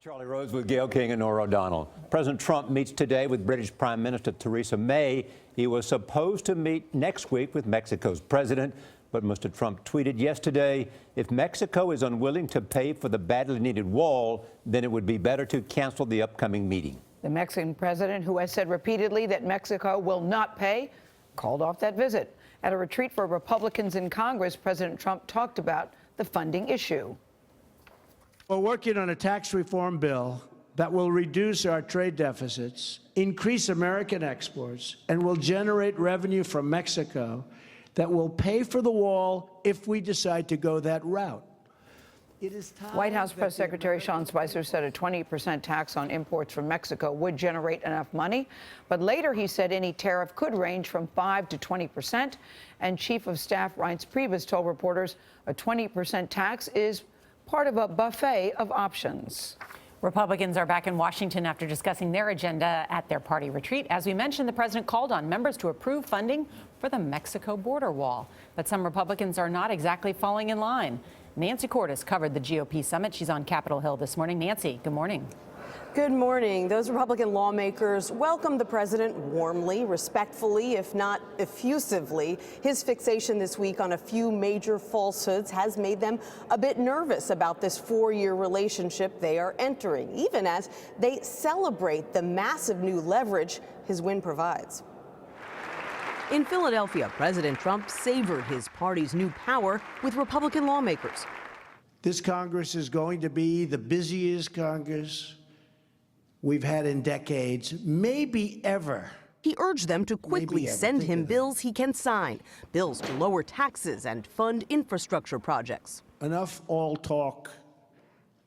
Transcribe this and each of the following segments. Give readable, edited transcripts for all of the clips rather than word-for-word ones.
Charlie Rose with Gail King and Norah O'Donnell. President Trump meets today with British Prime Minister Theresa May. He was supposed to meet next week with Mexico's president, but Mr. Trump tweeted yesterday, if Mexico is unwilling to pay for the badly needed wall, then it would be better to cancel the upcoming meeting. The Mexican president, who has said repeatedly that Mexico will not pay, called off that visit. At a retreat for Republicans in Congress, President Trump talked about the funding issue. We're working on a tax reform bill that will reduce our trade deficits, increase American exports, and will generate revenue from Mexico that will pay for the wall if we decide to go that route. White House Press Secretary Sean Spicer said a 20% tax on imports from Mexico would generate enough money. But later he said any tariff could range from 5 to 20%. And Chief of Staff Reince Priebus told reporters a 20% tax is part of a buffet of options. Republicans are back in Washington after discussing their agenda at their party retreat. As we mentioned, the president called on members to approve funding for the Mexico border wall. But some Republicans are not exactly falling in line. Nancy Cordes covered the GOP summit. She's on Capitol Hill this morning. Nancy, good morning. Good morning. Those Republican lawmakers welcomed the president warmly, respectfully, if not effusively. His fixation this week on a few major falsehoods has made them a bit nervous about this four-year relationship they are entering, even as they celebrate the massive new leverage his win provides. In Philadelphia, President Trump savored his party's new power with Republican lawmakers. This Congress is going to be the busiest Congress we've had in decades, maybe ever. He urged them to quickly send him bills he can sign, bills to lower taxes and fund infrastructure projects. Enough all talk,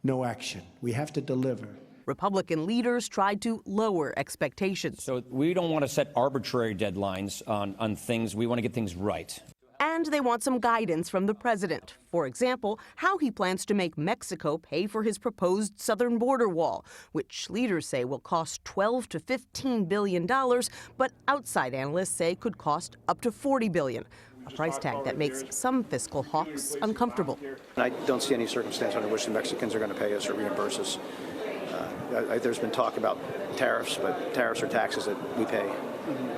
no action. We have to deliver. Republican leaders tried to lower expectations. So we don't want to set arbitrary deadlines on things. We want to get things right. And they want some guidance from the president. For example, how he plans to make Mexico pay for his proposed southern border wall, which leaders say will cost $12 to $15 billion, but outside analysts say could cost up to $40 billion. A price tag that makes some fiscal hawks uncomfortable. I don't see any circumstance under which the Mexicans are going to pay us or reimburse us. There's been talk about tariffs, but tariffs are taxes that we pay,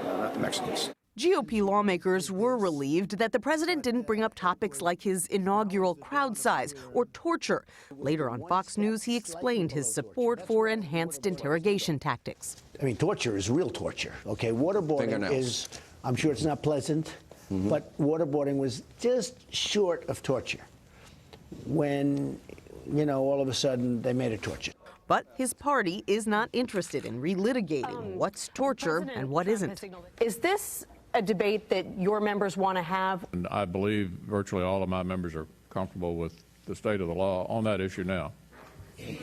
not the Mexicans. GOP lawmakers were relieved that the president didn't bring up topics like his inaugural crowd size or torture. Later on Fox News, he explained his support for enhanced interrogation tactics. I mean, torture is real torture, okay? Waterboarding is, I'm sure it's not pleasant, but waterboarding was just short of torture when, you know, all of a sudden they made it torture. But his party is not interested in relitigating what's torture and what isn't. Is this a debate that your members want to have? And I believe virtually all of my members are comfortable with the state of the law on that issue now.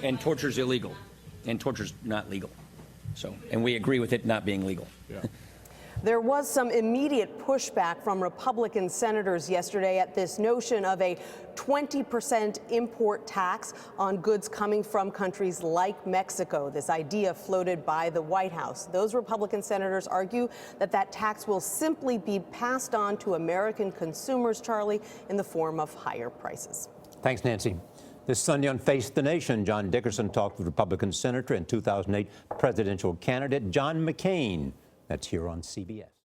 And torture's illegal, and torture's not legal. So, and we agree with it not being legal. Yeah. There was some immediate pushback from Republican senators yesterday at this notion of a 20% import tax on goods coming from countries like Mexico, this idea floated by the White House. Those Republican senators argue that that tax will simply be passed on to American consumers, Charlie, in the form of higher prices. Thanks, Nancy. This Sunday on Face the Nation, John Dickerson talked with Republican Senator and 2008 presidential candidate John McCain. That's here on CBS.